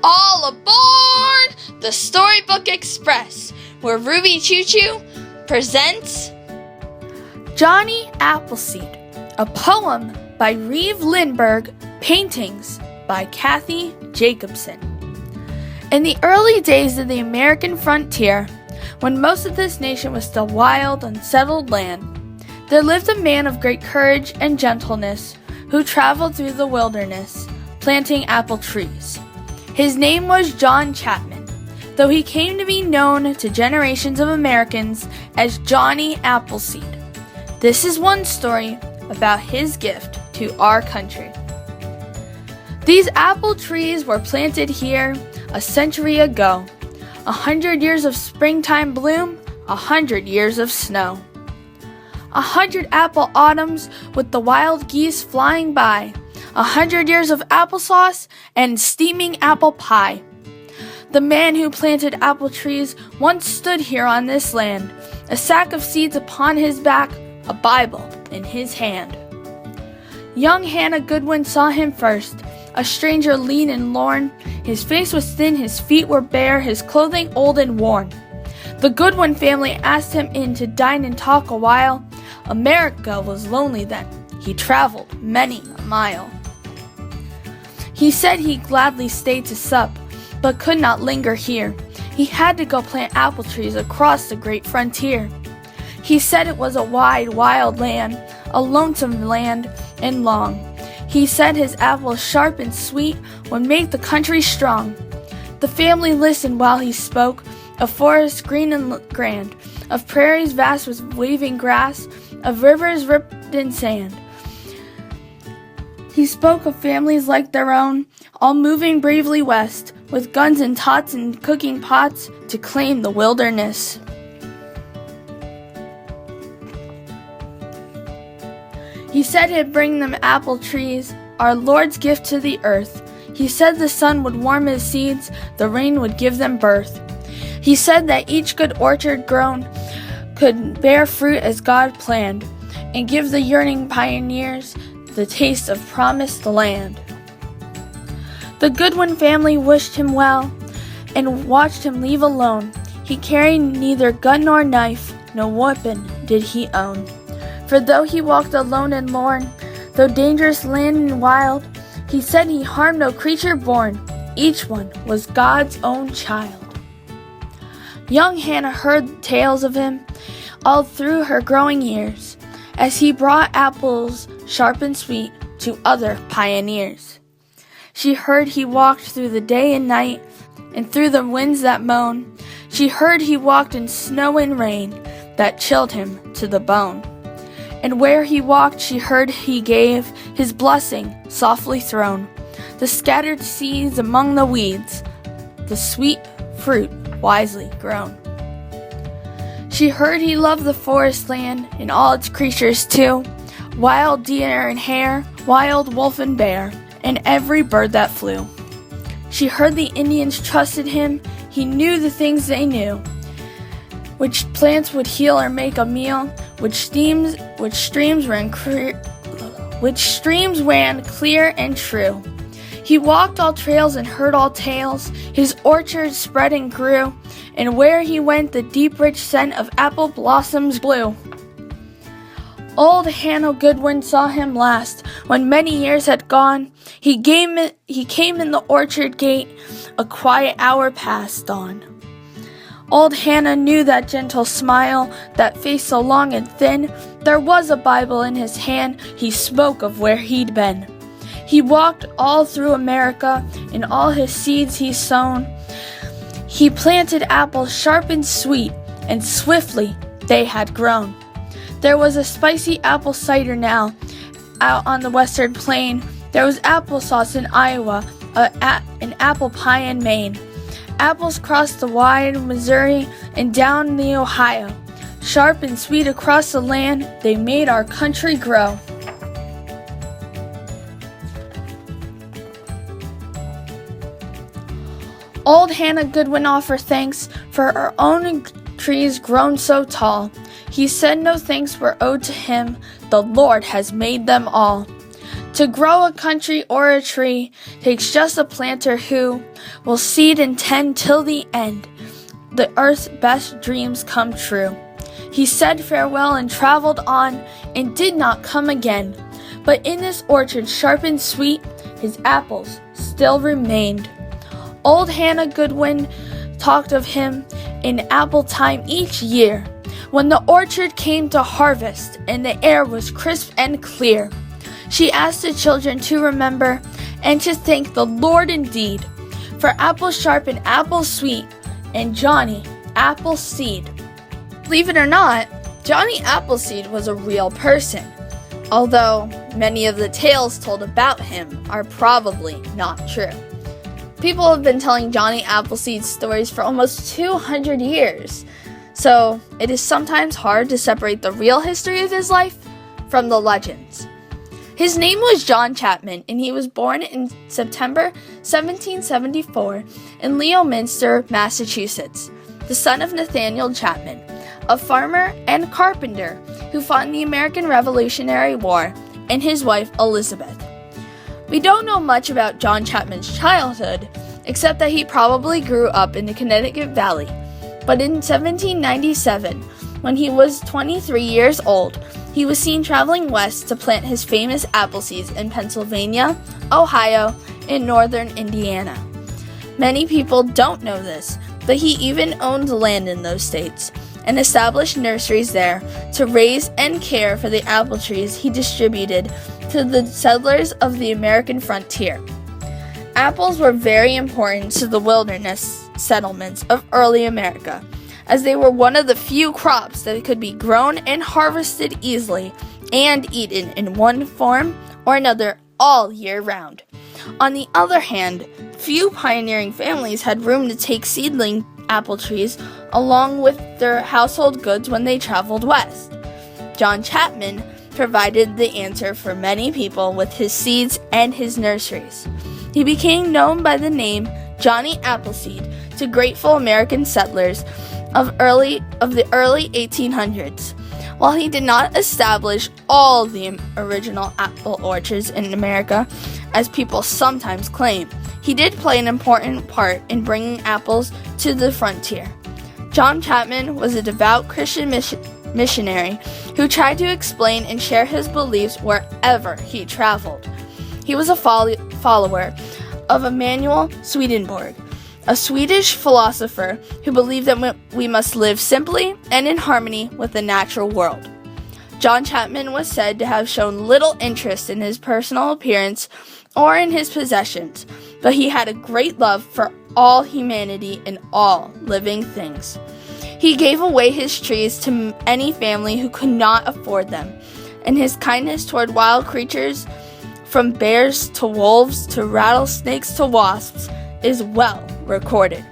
All aboard the Storybook Express, where Ruby Choo presents Johnny Appleseed, a poem by Reeve Lindbergh, paintings by Kathy Jacobson. In the early days of the American frontier, when most of this nation was still wild, unsettled land, there lived a man of great courage and gentleness who traveled through the wilderness, planting apple trees. His name was John Chapman, though he came to be known to generations of Americans as Johnny Appleseed. This is one story about his gift to our country. These apple trees were planted here a century ago. 100 years of springtime bloom, 100 years of snow. 100 apple autumns with the wild geese flying by. 100 years of applesauce and steaming apple pie. The man who planted apple trees once stood here on this land, a sack of seeds upon his back, a Bible in his hand. Young Hannah Goodwin saw him first, a stranger lean and lorn. His face was thin, his feet were bare, his clothing old and worn. The Goodwin family asked him in to dine and talk a while. America was lonely then. He traveled many a mile. He said he'd gladly stay to sup, but could not linger here. He had to go plant apple trees across the great frontier. He said it was a wide, wild land, a lonesome land and long. He said his apples sharp and sweet would make the country strong. The family listened while he spoke, of forests green and grand, of prairies vast with waving grass, of rivers ripped in sand. He spoke of families like their own, all moving bravely west, with guns and tots and cooking pots to claim the wilderness. He said he'd bring them apple trees, our Lord's gift to the earth. He said the sun would warm his seeds, the rain would give them birth. He said that each good orchard grown could bear fruit as God planned, and give the yearning pioneers the taste of promised land. The Goodwin family wished him well and watched him leave alone. He carried neither gun nor knife, no weapon did he own. For though he walked alone and lorn, though dangerous land and wild, he said he harmed no creature born. Each one was God's own child. Young Hannah heard tales of him all through her growing years, as he brought apples sharp and sweet to other pioneers. She heard he walked through the day and night, and through the winds that moan. She heard he walked in snow and rain that chilled him to the bone. And where he walked she heard he gave his blessing softly thrown, the scattered seeds among the weeds, the sweet fruit wisely grown. She heard he loved the forest land and all its creatures too, wild deer and hare, wild wolf and bear, and every bird that flew. She heard the Indians trusted him, he knew the things they knew, which plants would heal or make a meal, which streams ran clear and true. He walked all trails and heard all tales, his orchards spread and grew, and where he went the deep rich scent of apple blossoms blew. Old Hannah Goodwin saw him last, when many years had gone. He came in the orchard gate, a quiet hour passed on. Old Hannah knew that gentle smile, that face so long and thin. There was a Bible in his hand, he spoke of where he'd been. He walked all through America, and all his seeds he sown. He planted apples sharp and sweet, and swiftly they had grown. There was a spicy apple cider now out on the western plain. There was applesauce in Iowa, an apple pie in Maine. Apples crossed the wide Missouri and down the Ohio. Sharp and sweet across the land, they made our country grow. Old Hannah Goodwin offered thanks for her own trees grown so tall. He said no thanks were owed to him, the Lord has made them all. To grow a country or a tree takes just a planter who will seed and tend till the end. The earth's best dreams come true. He said farewell and traveled on and did not come again. But in this orchard sharp and sweet, his apples still remained. Old Hannah Goodwin talked of him in apple time each year, when the orchard came to harvest and the air was crisp and clear. She asked the children to remember and to thank the Lord indeed for apples sharp and apples sweet and Johnny Appleseed. Believe it or not, Johnny Appleseed was a real person, although many of the tales told about him are probably not true. People have been telling Johnny Appleseed stories for almost 200 years, so it is sometimes hard to separate the real history of his life from the legends. His name was John Chapman, and he was born in September 1774 in Leominster, Massachusetts, the son of Nathaniel Chapman, a farmer and carpenter who fought in the American Revolutionary War, and his wife Elizabeth. We don't know much about John Chapman's childhood, except that he probably grew up in the Connecticut Valley. But in 1797, when he was 23 years old, he was seen traveling west to plant his famous apple seeds in Pennsylvania, Ohio, and northern Indiana. Many people don't know this, but he even owned land in those states and established nurseries there to raise and care for the apple trees he distributed to the settlers of the American frontier. Apples were very important to the wilderness settlements of early America, as they were one of the few crops that could be grown and harvested easily and eaten in one form or another all year round. On the other hand, few pioneering families had room to take seedling apple trees along with their household goods when they traveled west. John Chapman provided the answer for many people with his seeds and his nurseries. He became known by the name Johnny Appleseed to grateful American settlers of the early 1800s. While he did not establish all the original apple orchards in America, as people sometimes claim, he did play an important part in bringing apples to the frontier. John Chapman was a devout Christian missionary who tried to explain and share his beliefs wherever he traveled. He was a follower of Emanuel Swedenborg, a Swedish philosopher who believed that we must live simply and in harmony with the natural world. John Chapman was said to have shown little interest in his personal appearance or in his possessions, but he had a great love for all humanity and all living things. He gave away his trees to any family who could not afford them, and his kindness toward wild creatures, from bears to wolves to rattlesnakes to wasps, is well recorded.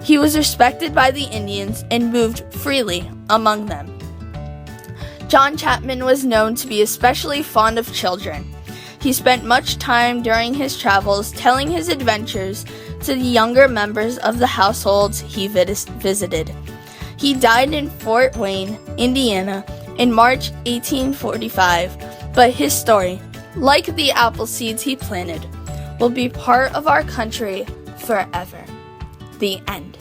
He was respected by the Indians and moved freely among them. John Chapman was known to be especially fond of children. He spent much time during his travels telling his adventures to the younger members of the households he visited. He died in Fort Wayne, Indiana, in March 1845, but his story, like the apple seeds he planted, will be part of our country forever. The end.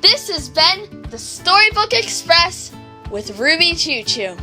This has been the Storybook Express with Ruby Choo Choo.